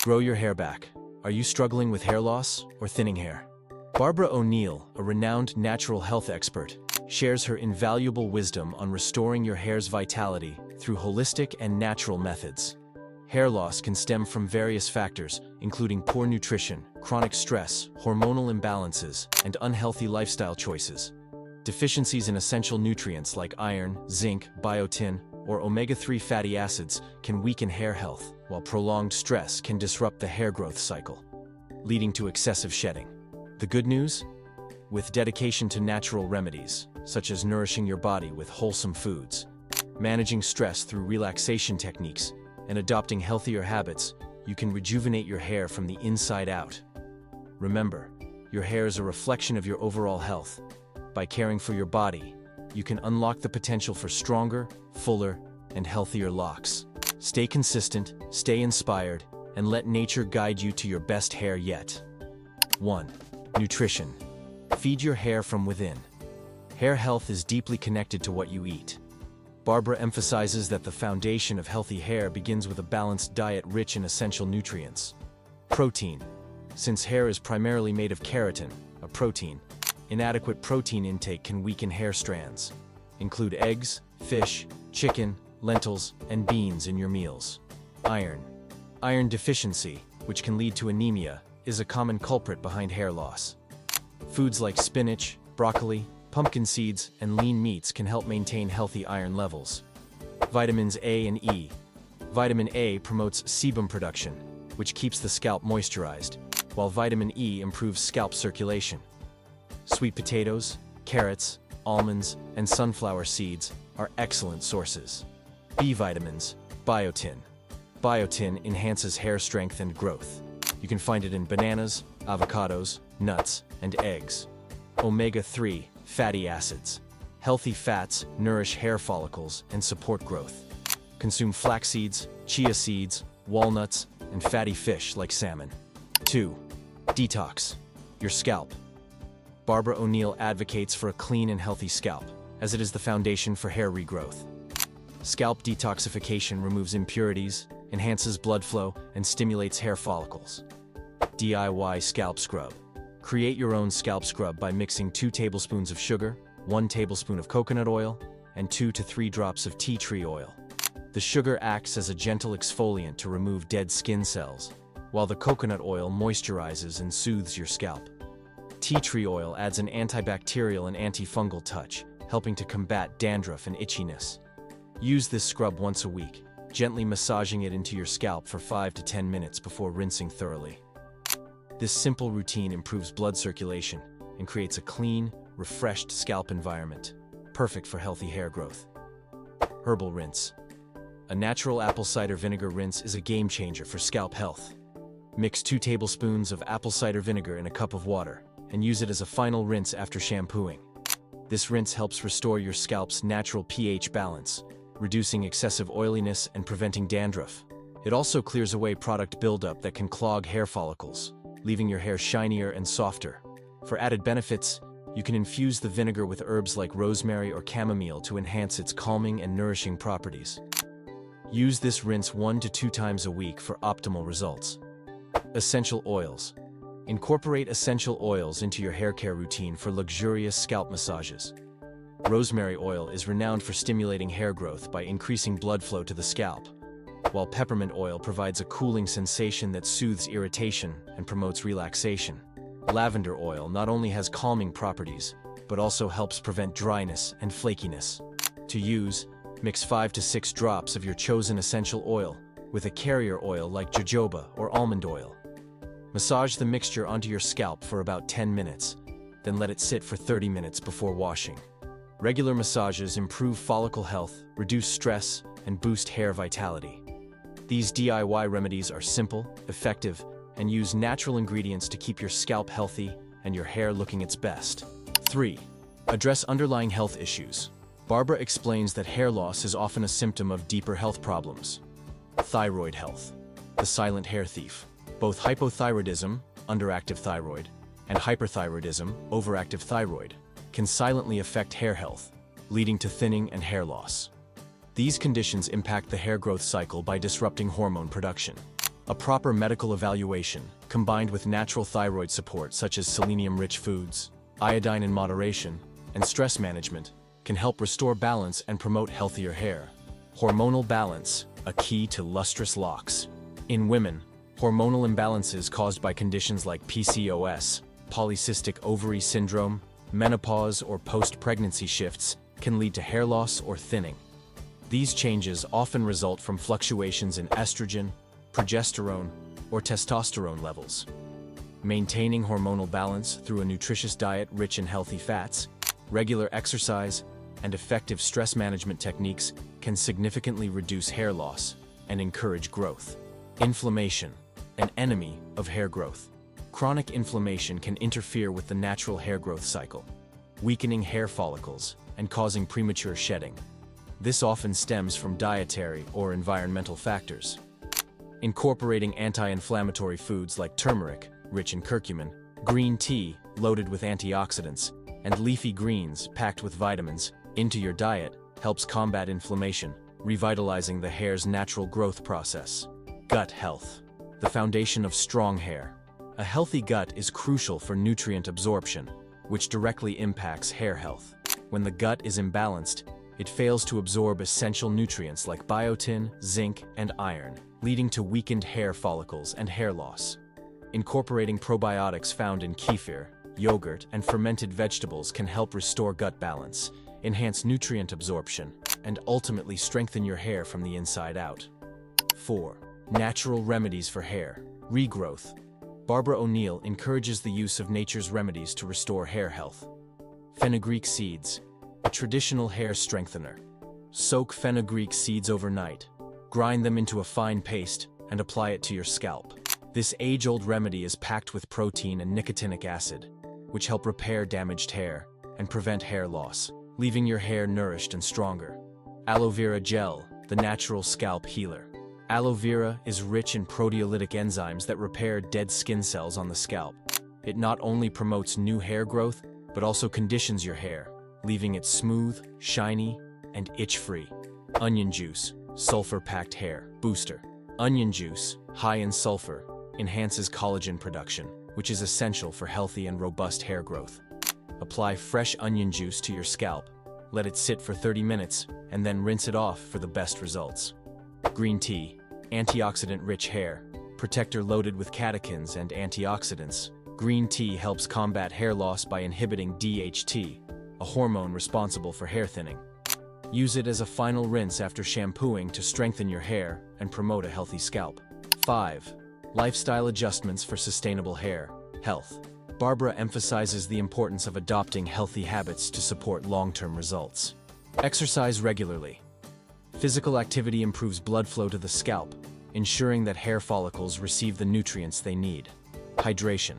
Grow your hair back. Are you struggling with hair loss or thinning hair? Barbara O'Neill, a renowned natural health expert, shares her invaluable wisdom on restoring your hair's vitality through holistic and natural methods. Hair loss can stem from various factors, including poor nutrition, chronic stress, hormonal imbalances, and unhealthy lifestyle choices. Deficiencies in essential nutrients like iron, zinc, biotin, or omega-3 fatty acids can weaken hair health, while prolonged stress can disrupt the hair growth cycle, leading to excessive shedding. The good news? With dedication to natural remedies, such as nourishing your body with wholesome foods, managing stress through relaxation techniques, and adopting healthier habits, you can rejuvenate your hair from the inside out. Remember, your hair is a reflection of your overall health. By caring for your body, you can unlock the potential for stronger, fuller, and healthier locks. Stay consistent, stay inspired, and let nature guide you to your best hair yet. 1. Nutrition. Feed your hair from within. Hair health is deeply connected to what you eat. Barbara emphasizes that the foundation of healthy hair begins with a balanced diet rich in essential nutrients. Protein. Since hair is primarily made of keratin, a protein, inadequate protein intake can weaken hair strands. Include eggs, fish, chicken, lentils, and beans in your meals. Iron. Iron deficiency, which can lead to anemia, is a common culprit behind hair loss. Foods like spinach, broccoli, pumpkin seeds, and lean meats can help maintain healthy iron levels. Vitamins A and E. Vitamin A promotes sebum production, which keeps the scalp moisturized, while vitamin E improves scalp circulation. Sweet potatoes, carrots, almonds, and sunflower seeds are excellent sources. B vitamins, biotin. Biotin enhances hair strength and growth. You can find it in bananas, avocados, nuts, and eggs. Omega-3 fatty acids. Healthy fats nourish hair follicles and support growth. Consume flax seeds, chia seeds, walnuts, and fatty fish like salmon. 2. Detox. Your scalp. Barbara O'Neill advocates for a clean and healthy scalp, as it is the foundation for hair regrowth. Scalp detoxification removes impurities, enhances blood flow, and stimulates hair follicles. DIY scalp scrub. Create your own scalp scrub by mixing 2 tablespoons of sugar, 1 tablespoon of coconut oil, and 2 to 3 drops of tea tree oil. The sugar acts as a gentle exfoliant to remove dead skin cells, while the coconut oil moisturizes and soothes your scalp. Tea tree oil adds an antibacterial and antifungal touch, helping to combat dandruff and itchiness. Use this scrub once a week, gently massaging it into your scalp for 5 to 10 minutes before rinsing thoroughly. This simple routine improves blood circulation and creates a clean, refreshed scalp environment, perfect for healthy hair growth. Herbal rinse. A natural apple cider vinegar rinse is a game changer for scalp health. Mix 2 tablespoons of apple cider vinegar in a cup of water and use it as a final rinse after shampooing. This rinse helps restore your scalp's natural pH balance, reducing excessive oiliness and preventing dandruff. It also clears away product buildup that can clog hair follicles, leaving your hair shinier and softer. For added benefits, you can infuse the vinegar with herbs like rosemary or chamomile to enhance its calming and nourishing properties. Use this rinse 1 to 2 times a week for optimal results. Essential oils. Incorporate essential oils into your hair care routine for luxurious scalp massages. Rosemary oil is renowned for stimulating hair growth by increasing blood flow to the scalp, while peppermint oil provides a cooling sensation that soothes irritation and promotes relaxation. Lavender oil not only has calming properties, but also helps prevent dryness and flakiness. To use, mix 5 to 6 drops of your chosen essential oil with a carrier oil like jojoba or almond oil. Massage the mixture onto your scalp for about 10 minutes, then let it sit for 30 minutes before washing. Regular massages improve follicle health, reduce stress, and boost hair vitality. These DIY remedies are simple, effective, and use natural ingredients to keep your scalp healthy and your hair looking its best. 3. Address underlying health issues. Barbara explains that hair loss is often a symptom of deeper health problems. Thyroid health. The silent hair thief. Both hypothyroidism, underactive thyroid, and hyperthyroidism, overactive thyroid, can silently affect hair health, leading to thinning and hair loss. These conditions impact the hair growth cycle by disrupting hormone production. A proper medical evaluation, combined with natural thyroid support such as selenium-rich foods, iodine in moderation, and stress management, can help restore balance and promote healthier hair. Hormonal balance, a key to lustrous locks. In women, hormonal imbalances caused by conditions like PCOS, polycystic ovary syndrome, menopause, or post-pregnancy shifts can lead to hair loss or thinning. These changes often result from fluctuations in estrogen, progesterone, or testosterone levels. Maintaining hormonal balance through a nutritious diet rich in healthy fats, regular exercise, and effective stress management techniques can significantly reduce hair loss and encourage growth. Inflammation, an enemy of hair growth. Chronic inflammation can interfere with the natural hair growth cycle, weakening hair follicles and causing premature shedding. This often stems from dietary or environmental factors. Incorporating anti-inflammatory foods like turmeric, rich in curcumin, green tea, loaded with antioxidants, and leafy greens, packed with vitamins, into your diet helps combat inflammation, revitalizing the hair's natural growth process. Gut health, the foundation of strong hair. A healthy gut is crucial for nutrient absorption, which directly impacts hair health. When the gut is imbalanced, it fails to absorb essential nutrients like biotin, zinc, and iron, leading to weakened hair follicles and hair loss. Incorporating probiotics found in kefir, yogurt, and fermented vegetables can help restore gut balance, enhance nutrient absorption, and ultimately strengthen your hair from the inside out. 4. Natural remedies for hair. Regrowth. Barbara O'Neill encourages the use of nature's remedies to restore hair health. Fenugreek seeds, a traditional hair strengthener. Soak fenugreek seeds overnight. Grind them into a fine paste and apply it to your scalp. This age-old remedy is packed with protein and nicotinic acid, which help repair damaged hair and prevent hair loss, leaving your hair nourished and stronger. Aloe vera gel, the natural scalp healer. Aloe vera is rich in proteolytic enzymes that repair dead skin cells on the scalp. It not only promotes new hair growth, but also conditions your hair, leaving it smooth, shiny, and itch-free. Onion juice, sulfur-packed hair booster. Onion juice, high in sulfur, enhances collagen production, which is essential for healthy and robust hair growth. Apply fresh onion juice to your scalp, let it sit for 30 minutes, and then rinse it off for the best results. Green tea, antioxidant-rich hair, protector loaded with catechins and antioxidants. Green tea helps combat hair loss by inhibiting DHT, a hormone responsible for hair thinning. Use it as a final rinse after shampooing to strengthen your hair and promote a healthy scalp. 5. Lifestyle adjustments for sustainable hair health. Barbara emphasizes the importance of adopting healthy habits to support long-term results. Exercise regularly. Physical activity improves blood flow to the scalp, ensuring that hair follicles receive the nutrients they need. Hydration.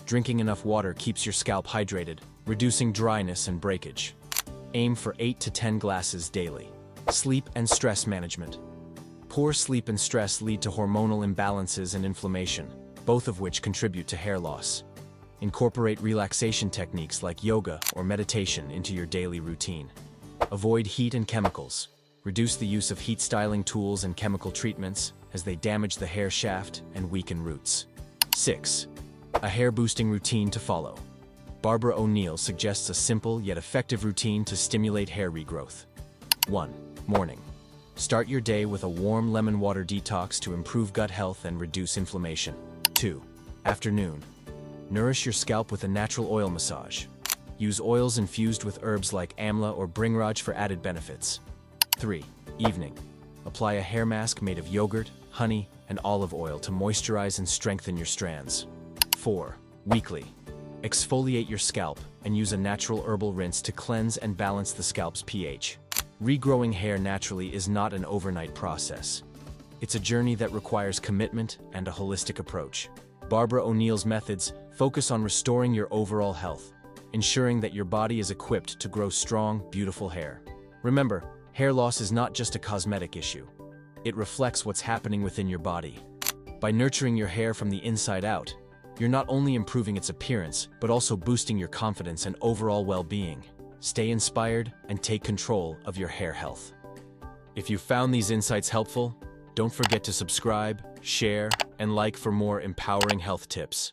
Drinking enough water keeps your scalp hydrated, reducing dryness and breakage. Aim for 8 to 10 glasses daily. Sleep and stress management. Poor sleep and stress lead to hormonal imbalances and inflammation, both of which contribute to hair loss. Incorporate relaxation techniques like yoga or meditation into your daily routine. Avoid heat and chemicals. Reduce the use of heat styling tools and chemical treatments as they damage the hair shaft and weaken roots. 6. A hair-boosting routine to follow. Barbara O'Neill suggests a simple yet effective routine to stimulate hair regrowth. 1. Morning. Start your day with a warm lemon water detox to improve gut health and reduce inflammation. 2. Afternoon. Nourish your scalp with a natural oil massage. Use oils infused with herbs like amla or bringraj for added benefits. 3. Evening. Apply a hair mask made of yogurt, honey, and olive oil to moisturize and strengthen your strands. 4. Weekly. Exfoliate your scalp and use a natural herbal rinse to cleanse and balance the scalp's pH. Regrowing hair naturally is not an overnight process. It's a journey that requires commitment and a holistic approach. Barbara O'Neill's methods focus on restoring your overall health, ensuring that your body is equipped to grow strong, beautiful hair. Remember, hair loss is not just a cosmetic issue. It reflects what's happening within your body. By nurturing your hair from the inside out, you're not only improving its appearance, but also boosting your confidence and overall well-being. Stay inspired and take control of your hair health. If you found these insights helpful, Don't forget to subscribe, share, and like for more empowering health tips.